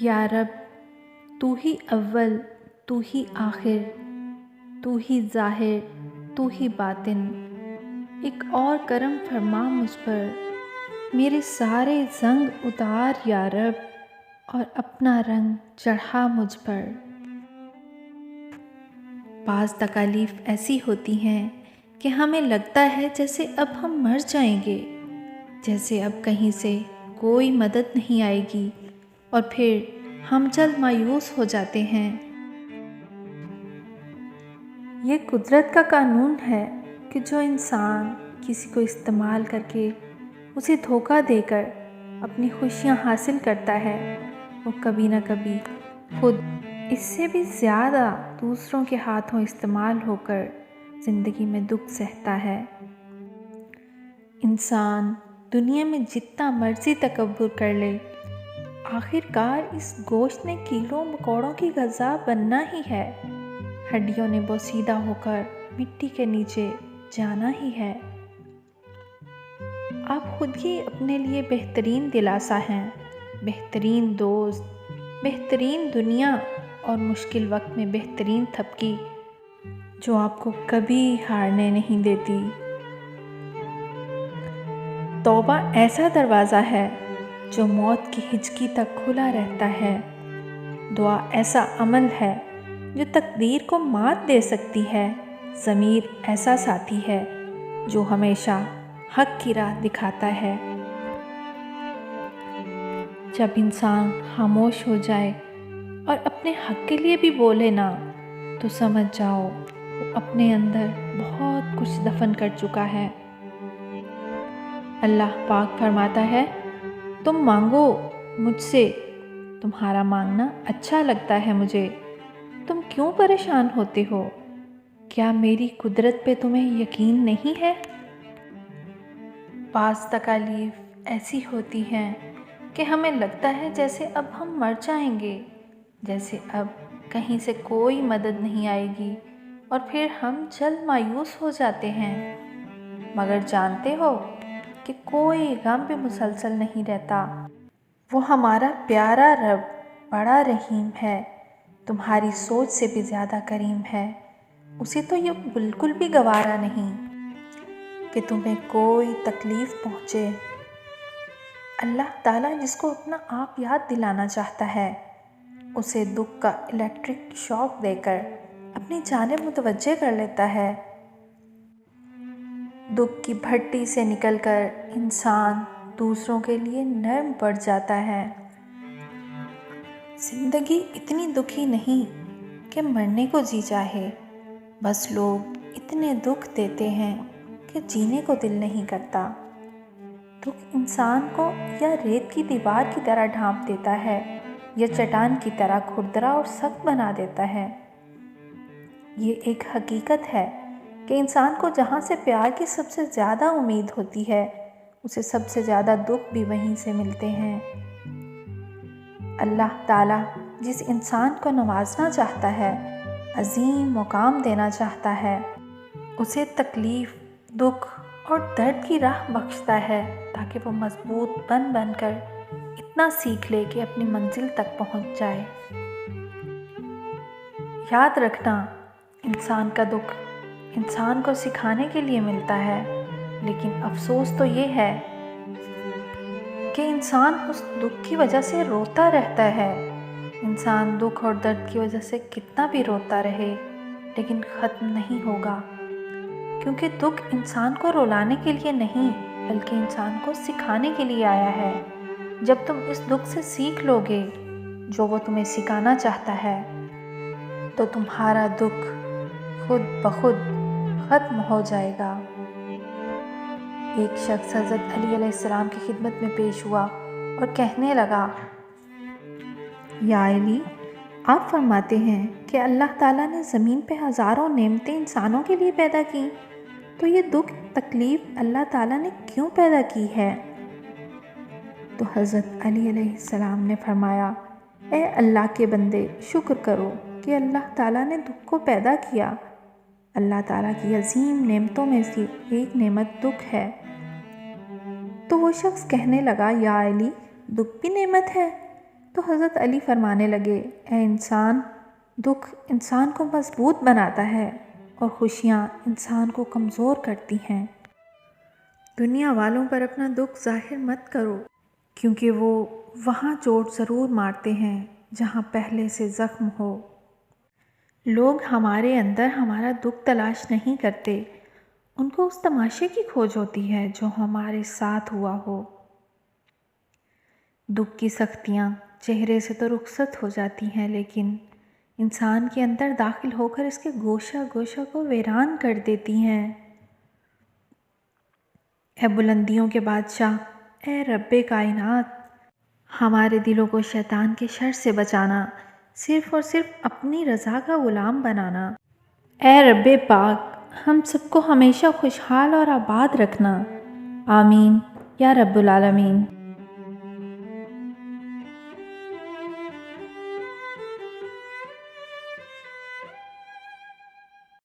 یا رب تو ہی اول، تو ہی آخر، تو ہی ظاہر، تو ہی باطن، ایک اور کرم فرما مجھ پر، میرے سارے زنگ اتار یا رب، اور اپنا رنگ چڑھا مجھ پر۔ بعض تکالیف ایسی ہوتی ہیں کہ ہمیں لگتا ہے جیسے اب ہم مر جائیں گے، جیسے اب کہیں سے کوئی مدد نہیں آئے گی، اور پھر ہم جلد مایوس ہو جاتے ہیں۔ یہ قدرت کا قانون ہے کہ جو انسان کسی کو استعمال کر کے اسے دھوکہ دے کر اپنی خوشیاں حاصل کرتا ہے، وہ کبھی نہ کبھی خود اس سے بھی زیادہ دوسروں کے ہاتھوں استعمال ہو کر زندگی میں دکھ سہتا ہے۔ انسان دنیا میں جتنا مرضی تکبر کر لے، آخر کار اس گوشت نے کیڑوں مکوڑوں کی غذا بننا ہی ہے، ہڈیوں نے بوسیدہ ہو کر مٹی کے نیچے جانا ہی ہے۔ آپ خود ہی اپنے لیے بہترین دلاسا ہیں، بہترین دوست، بہترین دنیا، اور مشکل وقت میں بہترین تھپکی جو آپ کو کبھی ہارنے نہیں دیتی۔ توبہ ایسا دروازہ ہے جو موت کی ہچکی تک کھلا رہتا ہے۔ دعا ایسا عمل ہے جو تقدیر کو مات دے سکتی ہے۔ ضمیر ایسا ساتھی ہے جو ہمیشہ حق کی راہ دکھاتا ہے۔ جب انسان خاموش ہو جائے اور اپنے حق کے لیے بھی بولے نا، تو سمجھ جاؤ وہ اپنے اندر بہت کچھ دفن کر چکا ہے۔ اللہ پاک فرماتا ہے، تم مانگو مجھ سے، تمہارا مانگنا اچھا لگتا ہے مجھے، تم کیوں پریشان ہوتے ہو؟ کیا میری قدرت پہ تمہیں یقین نہیں ہے؟ بعض تکالیف ایسی ہوتی ہیں کہ ہمیں لگتا ہے جیسے اب ہم مر جائیں گے، جیسے اب کہیں سے کوئی مدد نہیں آئے گی، اور پھر ہم جلد مایوس ہو جاتے ہیں۔ مگر جانتے ہو کہ کوئی غم بھی مسلسل نہیں رہتا۔ وہ ہمارا پیارا رب بڑا رحیم ہے، تمہاری سوچ سے بھی زیادہ کریم ہے۔ اسے تو یہ بالکل بھی گوارا نہیں کہ تمہیں کوئی تکلیف پہنچے۔ اللہ تعالیٰ جس کو اپنا آپ یاد دلانا چاہتا ہے، اسے دکھ کا الیکٹرک شاک دے کر اپنی جانب متوجہ کر لیتا ہے۔ دکھ کی بھٹی سے نکل کر انسان دوسروں کے لیے نرم پڑ جاتا ہے۔ زندگی اتنی دکھی نہیں کہ مرنے کو جی چاہے، بس لوگ اتنے دکھ دیتے ہیں کہ جینے کو دل نہیں کرتا۔ دکھ انسان کو یا ریت کی دیوار کی طرح ڈھانپ دیتا ہے، یا چٹان کی طرح کھردرا اور سخت بنا دیتا ہے۔ یہ ایک حقیقت ہے کہ انسان کو جہاں سے پیار کی سب سے زیادہ امید ہوتی ہے، اسے سب سے زیادہ دکھ بھی وہیں سے ملتے ہیں۔ اللہ تعالیٰ جس انسان کو نوازنا چاہتا ہے، عظیم مقام دینا چاہتا ہے، اسے تکلیف، دکھ اور درد کی راہ بخشتا ہے، تاکہ وہ مضبوط بن کر اتنا سیکھ لے کہ اپنی منزل تک پہنچ جائے۔ یاد رکھنا، انسان کا دکھ انسان کو سکھانے کے لیے ملتا ہے، لیکن افسوس تو یہ ہے کہ انسان اس دکھ کی وجہ سے روتا رہتا ہے۔ انسان دکھ اور درد کی وجہ سے کتنا بھی روتا رہے، لیکن ختم نہیں ہوگا، کیونکہ دکھ انسان کو رلانے کے لیے نہیں، بلکہ انسان کو سکھانے کے لیے آیا ہے۔ جب تم اس دکھ سے سیکھ لو گے جو وہ تمہیں سکھانا چاہتا ہے، تو تمہارا دکھ خود بخود ختم ہو جائے گا۔ ایک شخص حضرت علی علیہ السلام کی خدمت میں پیش ہوا اور کہنے لگا، یا علی، آپ فرماتے ہیں کہ اللہ تعالیٰ نے زمین پہ ہزاروں نعمتیں انسانوں کے لیے پیدا کی، تو یہ دکھ تکلیف اللہ تعالیٰ نے کیوں پیدا کی ہے؟ تو حضرت علی علیہ السلام نے فرمایا، اے اللہ کے بندے، شکر کرو کہ اللہ تعالیٰ نے دکھ کو پیدا کیا۔ اللہ تعالیٰ کی عظیم نعمتوں میں سے ایک نعمت دکھ ہے۔ تو وہ شخص کہنے لگا، یا علی، دکھ بھی نعمت ہے؟ تو حضرت علی فرمانے لگے، اے انسان، دکھ انسان کو مضبوط بناتا ہے اور خوشیاں انسان کو کمزور کرتی ہیں۔ دنیا والوں پر اپنا دکھ ظاہر مت کرو، کیونکہ وہ وہاں چوٹ ضرور مارتے ہیں جہاں پہلے سے زخم ہو۔ لوگ ہمارے اندر ہمارا دکھ تلاش نہیں کرتے، ان کو اس تماشے کی کھوج ہوتی ہے جو ہمارے ساتھ ہوا ہو۔ دکھ کی سختیاں چہرے سے تو رخصت ہو جاتی ہیں، لیکن انسان کے اندر داخل ہو کر اس کے گوشہ گوشہ کو ویران کر دیتی ہیں۔ اے بلندیوں کے بادشاہ، اے رب کائنات، ہمارے دلوں کو شیطان کے شر سے بچانا، صرف اور صرف اپنی رضا کا غلام بنانا۔ اے رب پاک، ہم سب کو ہمیشہ خوشحال اور آباد رکھنا۔ آمین یا رب العالمین۔